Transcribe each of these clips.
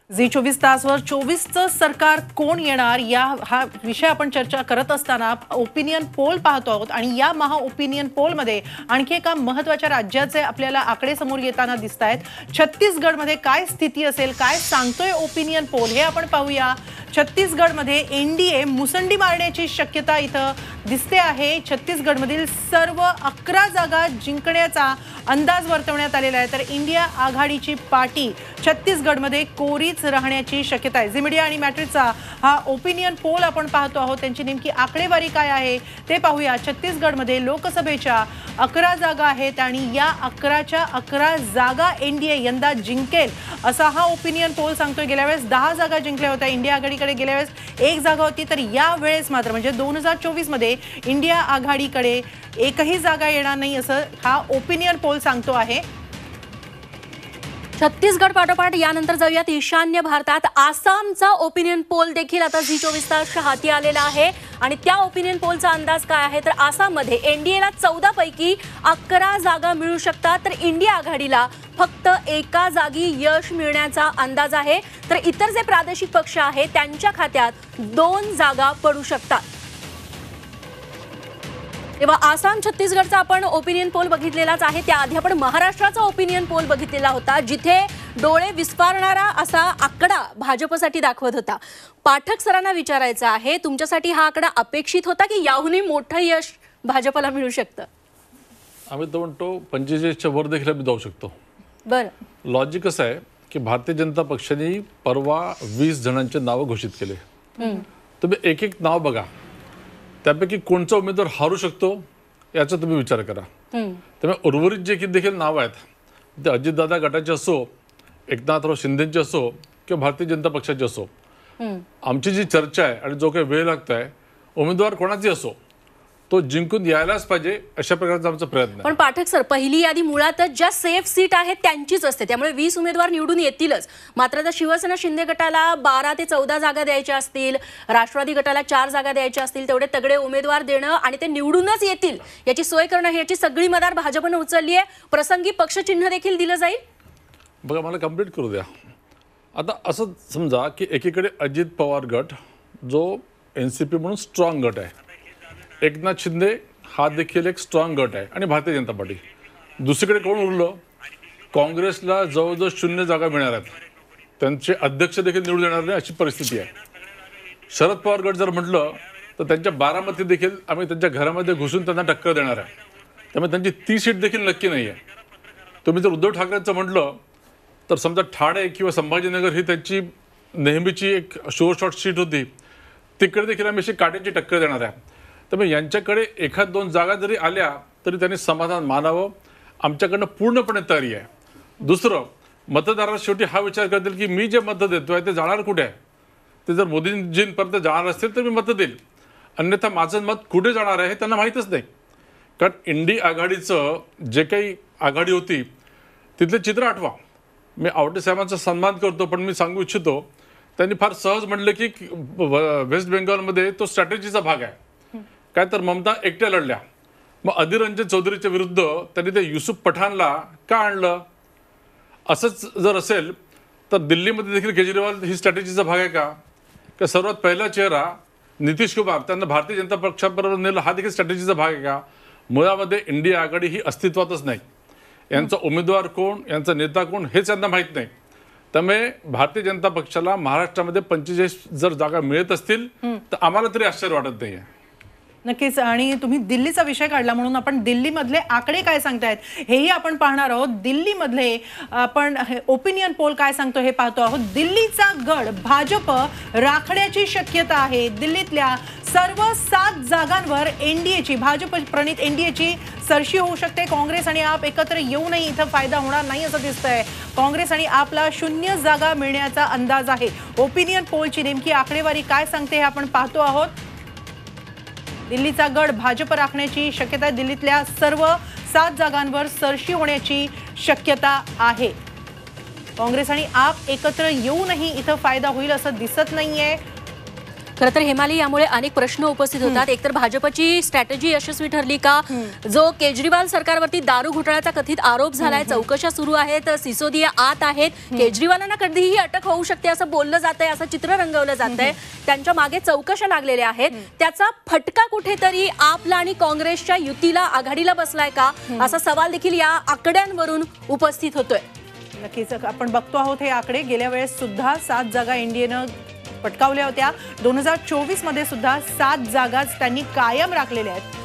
Zee 24 तासवर 24चं सरकार कोण येणार हा विषय आपण चर्चा करत असताना ओपिनियन पोल पाहतो आहोत आणि या महा ओपिनियन पोलमध्ये आणखी एका महत्त्वाच्या राज्याचे आपल्याला आकडे समोर येताना दिसत आहेत। छत्तीसगडमध्ये काय स्थिती असेल, काय सांगतोय ओपिनियन पोल हे आपण पाहूया। छत्तीसगडमध्ये एनडीए मुसंडी मारण्याची शक्यता इथं दिसते आहे। छत्तीसगडमधील सर्व 11 जागा जिंकण्याचा अंदाज वर्तवण्यात आलेला आहे, तर इंडिया आघाडीची पार्टी छत्तीसगडमध्ये कोरीच राहण्याची शक्यता आहे। झी मीडिया आणि मॅट्रिक्सचा हा ओपिनियन पोल आपण पाहतो आहोत, त्यांची नेमकी आकडेवारी काय आहे ते पाहूया। छत्तीसगडमध्ये लोकसभेच्या 11 जागा आहेत आणि या 11च्या 11 जागा एनडीए यंदा जिंकेल असा हा ओपिनियन पोल सांगतोय। गेल्या वेळेस 10 जागा जिंकल्या होत्या इंडिया आघाडीकडे, गेल्या वेळेस 1 जागा होती, तर या वेळेस मात्र म्हणजे 2024 मध्ये इंडिया आघाडीकडे एकही जागा येणार नाही असं हा ओपिनियन पोल सांगतो आहे। छत्तीसगड पाठोपाठ यानंतर जाऊयात ईशान्य भारतात आसामचा ओपिनियन पोल देखील आता झी 24 तासच्या हाती आलेला आहे आणि त्या ओपिनियन पोलचा अंदाज काय आहे तर आसाममध्ये एनडीएला 14 पैकी 11 जागा मिळू शकतात, तर इंडिया आघाडीला फक्त एका जागी यश मिळण्याचा अंदाज आहे, तर इतर जे प्रादेशिक पक्ष आहेत त्यांच्या खात्यात 2 जागा पडू शकतात। तेव्हा आसाम छत्तीसगडचा आपण ओपिनियन पोल बघितलेलाच आहे, त्याआधी आपण महाराष्ट्राचा ओपिनियन पोल बघितलेला होता जिथे डोळे विस्फारणारा असा आकडा भाजपसाठी दाखवत होता। पाठक सरांना विचारायचं आहे, तुमच्यासाठी हा आकडा अपेक्षित होता की याहूनही मोठं यश भाजपला मिळू शकतं? आम्ही तो म्हणतो 45च्या वर देखील आम्ही जाऊ शकतो। बरं, लॉजिक असं आहे की भारतीय जनता पक्षाने परवा 20 जणांचे नाव घोषित केले। तुम्ही एक एक नाव बघा, त्यापैकी कोणचा उमेदवार हारू शकतो याचा तुम्ही विचार करा। त्यामुळे उर्वरित जे की देखील नाव आहेत ते अजितदादा गटाचे असो, एकनाथराव शिंदेचे असो किंवा भारतीय जनता पक्षाचे असो, आमची जी चर्चा आहे आणि जो काही वेळ लागतोय उमेदवार कोणाची असो तो जिंकून यायलाच पाहिजे अशा प्रकारचा आमचा प्रयत्न आहे। पण पाठक सर, पहिली यादी मुळातच ज्या सेफ सीट आहेत त्यांचीच असते, त्यामुळे 20 उमेदवार निवडून येतीलच। मात्र जर शिवसेना शिंदे गटाला 12 ते 14 जागा द्यायच्या असतील, राष्ट्रवादी गटाला 4 जागा द्यायच्या असतील, तेवढे तगडे उमेदवार देणं आणि ते निवडूनच येतील याची सोय करणं याची सगळी मदार भाजपने उचलली आहे। प्रसंगी पक्षचिन्ह देखील दिलं जाईल। बघा, मला कंप्लीट करू द्या। आता असं समजा की एकीकडे अजित पवार गट जो एनसीपी म्हणून स्ट्रॉंग गट आहे, एकनाथ शिंदे हा देखील एक स्ट्रॉंग गट आहे आणि भारतीय जनता पार्टी, दुसरीकडे कोण उरलं? काँग्रेसला जवळजवळ 0 जागा मिळणार आहेत, त्यांचे अध्यक्ष देखील निवडून येणार नाही अशी परिस्थिती आहे। शरद पवार गट जर म्हटलं तर त्यांच्या बारामती देखील आम्ही त्यांच्या घरामध्ये घुसून त्यांना टक्कर देणार आहे, त्यामुळे त्यांची ती सीट देखील नक्की नाही आहे। तुम्ही जर उद्धव ठाकरेंचं म्हटलं तर समजा ठाणे किंवा संभाजीनगर ही त्यांची नेहमीची एक शोर शॉट सीट होती, तिकडे देखील आम्ही अशी काट्याची टक्कर देणार आहे। त्यामुळे यांच्याकडे 1-2 जागा जरी आल्या तरी त्यांनी समाधान मानावं, आमच्याकडनं पूर्णपणे तयारी आहे। दुसरं, मतदार शेवटी हा विचार करतील की मी जे मत देतोय ते जाणार कुठे आहे, ते जर मोदींजींपर्यंत जाणार असतील तर मी मत देईल, अन्यथा माझं मत कुठे जाणार आहे हे त्यांना माहीतच नाही। कारण इंडिया आघाडीचं जे काही आघाडी होती तिथले चित्र आठवा। मी आवटे साहेबांचा सन्मान करतो, पण मी सांगू इच्छितो त्यांनी फार सहज म्हटलं की वेस्ट बेंगॉलमध्ये तो स्ट्रॅटेजीचा भाग आहे, काय तर ममता एकट्या लढल्या, मग अधीर रंजन चौधरीच्या विरुद्ध त्यांनी ते युसुफ पठाणला का आणलं? असंच जर असेल तर दिल्लीमध्ये देखील केजरीवाल ही स्ट्रॅटेजीचा भाग आहे का? सर्वात पहिला चेहरा नितीश कुमार त्यांना भारतीय जनता पक्षाबरोबर नेलं, हा देखील स्ट्रॅटेजीचा भाग आहे का? मुळामध्ये इंडिया आघाडी ही अस्तित्वातच नाही, यांचा उमेदवार कोण, यांचा नेता कोण हेच यांना माहीत नाही। त्यामुळे भारतीय जनता पक्षाला महाराष्ट्रामध्ये 45 जर जागा मिळत असतील तर आम्हाला तरी आश्चर्य वाटत नाही आहे। नक्कीच, आणि तुम्ही दिल्लीचा विषय काढला म्हणून आपण दिल्लीमधले आकडे काय सांगतायत हेही आपण पाहणार आहोत। दिल्लीमधले आपण ओपिनियन पोल काय सांगतो हे पाहतो आहोत। दिल्लीचा गड भाजप राखण्याची शक्यता आहे। दिल्लीतल्या सर्व 7 जागांवर एनडीएची, भाजप प्रणित एनडीएची सरशी होऊ शकते। काँग्रेस आणि आप एकत्र येऊनही इथं फायदा होणार नाही असं दिसतंय। काँग्रेस आणि आपला 0 जागा मिळण्याचा अंदाज आहे। ओपिनियन पोलची नेमकी आकडेवारी काय सांगते हे आपण पाहतो आहोत। दिल्लीचा गड भाजप राखण्याची शक्यता आहे। दिल्लीतल्या सर्व 7 जागांवर सरशी होण्याची शक्यता आहे। काँग्रेस आणि आप एकत्र येऊनही इथं फायदा होईल असं दिसत नाहीये। खरं तर हेमाली, यामुळे अनेक प्रश्न उपस्थित होतात. एकतर भाजपची स्ट्रॅटेजी यशस्वी ठरली का? जो केजरीवाल सरकारवरती दारू घोटाळ्याचा कथित आरोप झालाय, चौकशा सुरू आहेत, सिसोदिया आत आहेत, केजरीवालांना कधीही अटक होऊ शकते असं बोललं जातंय, असं चित्र रंगवलं जातंय, त्यांच्या मागे चौकशा लागलेल्या आहेत. त्याचा फटका कुठेतरी आपला आणि काँग्रेसच्या युतीला, आघाडीला बसलाय का, असा सवाल देखील या आकड्यांवरून उपस्थित होतोय. नक्कीच आपण बघतो आहोत हे आकडे. गेल्या वेळेस सुद्धा 7 जागा एनडीएनं पटकावल्या होत्या. 2024 मध्ये सुद्धा 7 जागाच त्यांनी कायम राखलेल्या आहेत.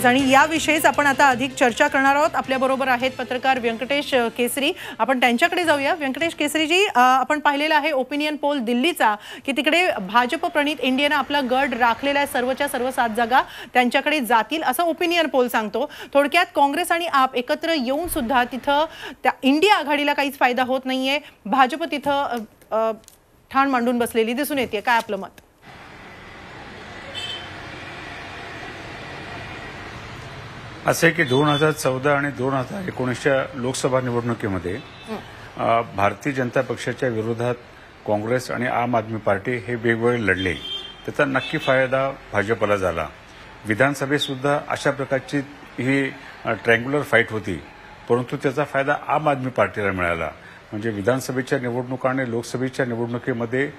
आणि याविषयीच आपण आता अधिक चर्चा करणार आहोत. आपल्या बरोबर आहेत पत्रकार व्यंकटेश केसरी. आपण त्यांच्याकडे जाऊया. व्यंकटेश केसरीजी, आपण पाहिलेलं आहे ओपिनियन पोल दिल्लीचा की तिकडे भाजप प्रणित एनडीएनं आपला गड राखलेला आहे. सर्वच्या सर्व 7 जागा त्यांच्याकडे जातील असं ओपिनियन पोल सांगतो. थोडक्यात काँग्रेस आणि आप एकत्र येऊन सुद्धा तिथं त्या इंडिया आघाडीला काहीच फायदा होत नाहीये. भाजप तिथं ठाण मांडून बसलेली दिसून येते. काय आपलं मत? असे की 2014 आणि 2019च्या लोकसभा निवडणुकीमध्ये भारतीय जनता पक्षाच्या विरोधात काँग्रेस आणि आम आदमी पार्टी हे वेगवेगळे लढले. त्याचा नक्की फायदा भाजपला झाला. विधानसभेत सुद्धा अशा प्रकारची ही ट्रँग्युलर फाईट होती, परंतु त्याचा फायदा आम आदमी पार्टीला मिळाला. म्हणजे विधानसभेच्या निवडणुका आणि लोकसभेच्या निवडणुकीमध्ये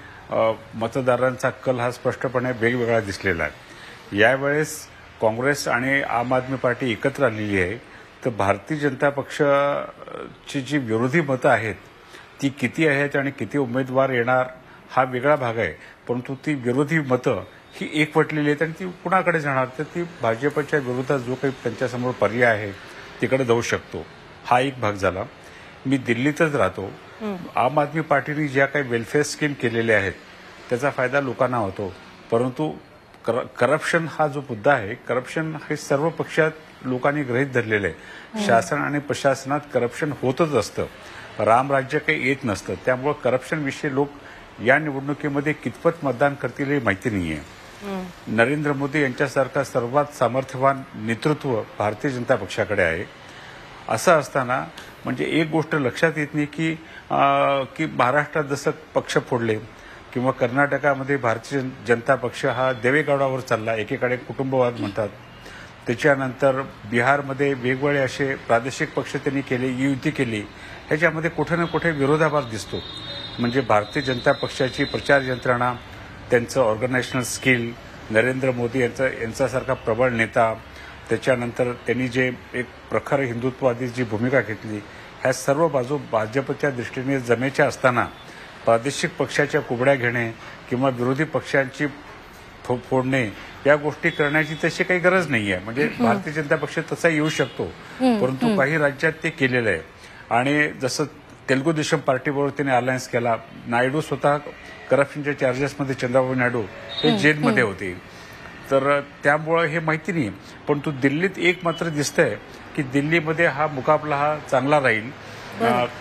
मतदारांचा कल हा स्पष्टपणे वेगवेगळा दिसलेला आहे. यावेळेस काँग्रेस आणि आम आदमी पार्टी एकत्र आलेली आहे. तर भारतीय जनता पक्षाची जी विरोधी मतं आहेत ती किती आहेत आणि किती उमेदवार येणार हा वेगळा भाग आहे, परंतु ती विरोधी मतं ही एकवटलेली आहेत आणि ती कुणाकडे जाणार, तर ती भाजपच्या विरोधात जो काही त्यांच्यासमोर पर्याय आहे तिकडे जाऊ शकतो. हा एक भाग झाला. मी दिल्लीतच राहतो. आम आदमी पार्टीने ज्या काही वेलफेअर स्कीम केलेल्या आहेत त्याचा फायदा लोकांना होतो, परंतु करप्शन हा जो मुद्दा आहे, करप्शन हे सर्व पक्षात लोकांनी गृहीत धरलेलं आहे. शासन आणि प्रशासनात करप्शन होतच असतं. रामराज्य काही येत नसतं. त्यामुळे करप्शन विषयी लोक या निवडणुकीमध्ये कितपत मतदान करतील हे माहिती नाहीये. नरेंद्र मोदी यांच्यासारखा सर्वात सामर्थ्यवान नेतृत्व भारतीय जनता पक्षाकडे आहे. असं असताना म्हणजे एक गोष्ट लक्षात येत नाही की महाराष्ट्रात जसं पक्ष फोडले किंवा कर्नाटकामध्ये भारतीय जनता पक्ष हा देवेगौडावर चालला, एकीकडे कुटुंबवाद म्हणतात. त्याच्यानंतर बिहारमध्ये वेगवेगळे असे प्रादेशिक पक्ष त्यांनी केले, युती केली. ह्याच्यामध्ये कुठे ना कुठे विरोधाभास दिसतो. म्हणजे भारतीय जनता पक्षाची प्रचार यंत्रणा, त्यांचं ऑर्गनायझेशनल स्किल, नरेंद्र मोदी यांच्यासारखा प्रबळ नेता, त्याच्यानंतर त्यांनी जे एक प्रखर हिंदुत्ववादी जी भूमिका घेतली, ह्या सर्व बाजू भाजपच्या दृष्टीने जमेच्या असताना प्रादेशिक पक्षाच्या कुबड्या घेणे किंवा विरोधी पक्षांची फोडणे या गोष्टी करण्याची तशी काही गरज नाही आहे. म्हणजे भारतीय जनता पक्ष तसा येऊ शकतो, परंतु काही राज्यात ते केलेलं आहे. आणि जसं तेलुगू देशम पार्टीबरोबर त्याने अलायन्स केला. नायडू स्वतः करप्शनच्या चार्जेसमध्ये, चंद्रबाबू नायडू हे जेलमध्ये होते. तर त्यामुळे हे माहिती नाही. परंतु दिल्लीत एक मात्र दिसतंय की दिल्लीमध्ये हा मुकाबला हा चांगला राहील.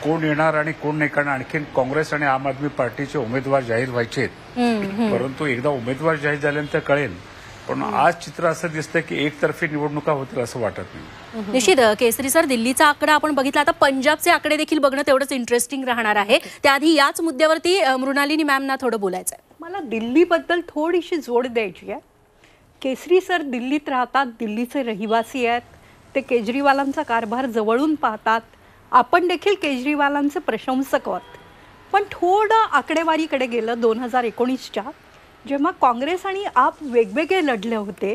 कोण येणार आणि कोण नाही, कारण आणखी काँग्रेस आणि आम आदमी पार्टीचे उमेदवार जाहीर व्हायचे आहेत. परंतु एकदा उमेदवार जाहीर झाल्यानंतर कळेल. पण आज चित्र असं दिसतं की एकतर्फी निवडणुका होतील असं वाटत नाही. निश्चित केसरी सर, दिल्लीचा आकडा आपण बघितला. आता पंजाबचे आकडे देखील बघणं तेवढंच इंटरेस्टिंग राहणार आहे. त्याआधी याच मुद्द्यावरती मृणालिनी मॅमना थोडं बोलायचं आहे. मला दिल्लीबद्दल थोडीशी जोड द्यायची आहे. केसरी सर दिल्लीत राहतात, दिल्लीचे रहिवासी आहेत. ते केजरीवालांचा कारभार जवळून पाहतात. आपण देखील केजरीवालांचे प्रशंसक आहोत. पण थोडं आकडेवारीकडे गेलं 2019च्या, जेव्हा काँग्रेस आणि आप वेगवेगळे लढले होते,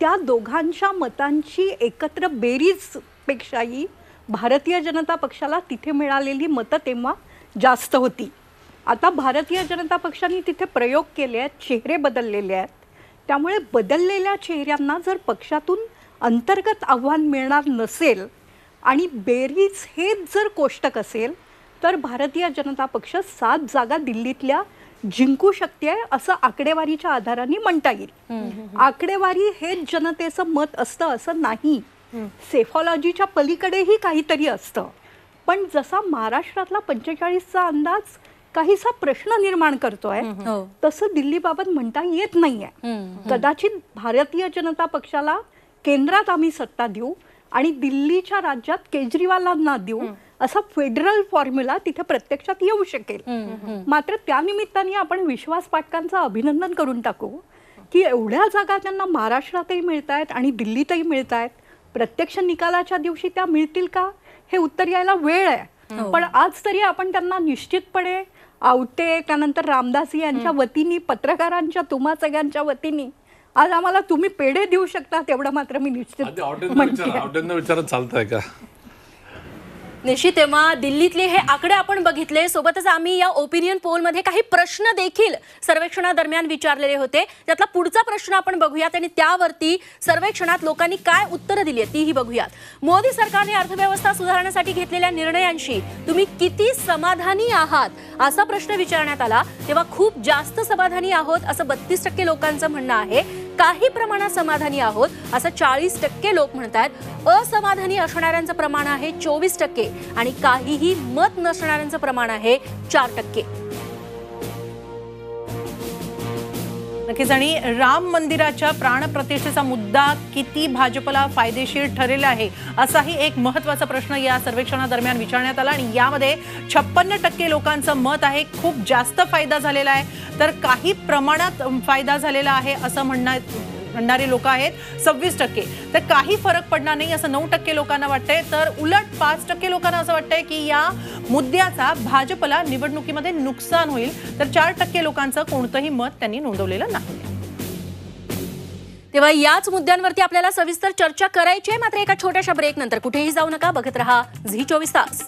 त्या दोघांच्या मतांची एकत्र बेरीजपेक्षाही भारतीय जनता पक्षाला तिथे मिळालेली मतं तेव्हा जास्त होती. आता भारतीय जनता पक्षाने तिथे प्रयोग केले आहेत, चेहरे बदललेले आहेत. त्यामुळे बदललेल्या चेहऱ्यांना जर पक्षातून अंतर्गत आव्हान मिळणार नसेल आणि बेरीज हेच जर कोष्टक असेल, तर भारतीय जनता पक्ष 7 जागा दिल्लीतल्या जिंकू शकते असं आकडेवारीच्या आधाराने म्हणता येईल. आकडेवारी हेच जनतेचं मत असतं असं नाही. सेफॉलॉजीच्या पलीकडेही काहीतरी असतं. पण जसा महाराष्ट्रातला 45चा अंदाज काहीसा प्रश्न निर्माण करतोय, तसं दिल्लीबाबत म्हणता येत नाहीये. कदाचित भारतीय जनता पक्षाला केंद्रात आम्ही सत्ता देऊ आणि दिल्लीच्या राज्यात केजरीवालांना देऊ असा फेडरल फॉर्म्युला तिथे प्रत्यक्षात येऊ शकेल. मात्र त्यानिमित्ताने आपण विश्वास पाटकांचं अभिनंदन करून टाकू की एवढ्या जागा त्यांना महाराष्ट्रातही मिळत आहेत आणि दिल्लीतही मिळत आहेत. प्रत्यक्ष निकालाच्या दिवशी त्या मिळतील का हे उत्तर यायला वेळ आहे. पण आज तरी आपण त्यांना निश्चितपणे आवटे, त्यानंतर रामदासी यांच्या वतीने, पत्रकारांच्या, तुम्हा सगळ्यांच्या वतीने आज आम्हाला तुम्ही पेढे देऊ शकता तेवढं मात्र मी निश्चित आवड्यांना विचारत चालतंय का? निश्चित. तेव्हा दिल्लीतले हे आकडे आपण बघितले. सोबतच आम्ही या ओपिनियन पोलमध्ये काही प्रश्न देखील सर्वेक्षणादरम्यान विचारलेले होते. त्यातला पुढचा प्रश्न आपण बघूयात आणि त्यावरती सर्वेक्षणात लोकांनी काय उत्तरं दिली आहेत तीही बघूयात. मोदी सरकारने अर्थव्यवस्था सुधारण्यासाठी घेतलेल्या निर्णयांशी तुम्ही किती समाधानी आहात असा प्रश्न विचारण्यात आला. तेव्हा खूप जास्त समाधानी आहोत असं 32% लोकांचं म्हणणं आहे. काही प्रमाणात समाधानी आहोत असं 40% लोक म्हणतात. असमाधानी असणाऱ्यांचं प्रमाण आहे 24% आणि काहीही मत नसणाऱ्यांचं प्रमाण आहे 4%. नक्कीच. आणि राम मंदिराच्या प्राणप्रतिष्ठेचा मुद्दा किती भाजपला फायदेशीर ठरेल आहे असाही एक महत्त्वाचा प्रश्न या सर्वेक्षणादरम्यान विचारण्यात आला आणि यामध्ये 56% लोकांचं मत आहे खूप जास्त फायदा झालेला आहे, तर काही प्रमाणात फायदा झालेला आहे असं म्हणणारे लोक आहेत 26%. तर काही फरक पडणार नाही असं 9% लोकांना वाटतंय. तर उलट 5% लोकांना असं वाटतंय की या मुद्द्याचा भाजपला निवडणुकीमध्ये नुकसान होईल. तर 4% लोकांचं कोणतंही मत त्यांनी नोंदवलेलं नाही. तेव्हा याच मुद्द्यांवरती आपल्याला सविस्तर चर्चा करायची आहे. मात्र एका छोट्याशा ब्रेक नंतर कुठेही जाऊ नका. बघत रहा झी 24 तास.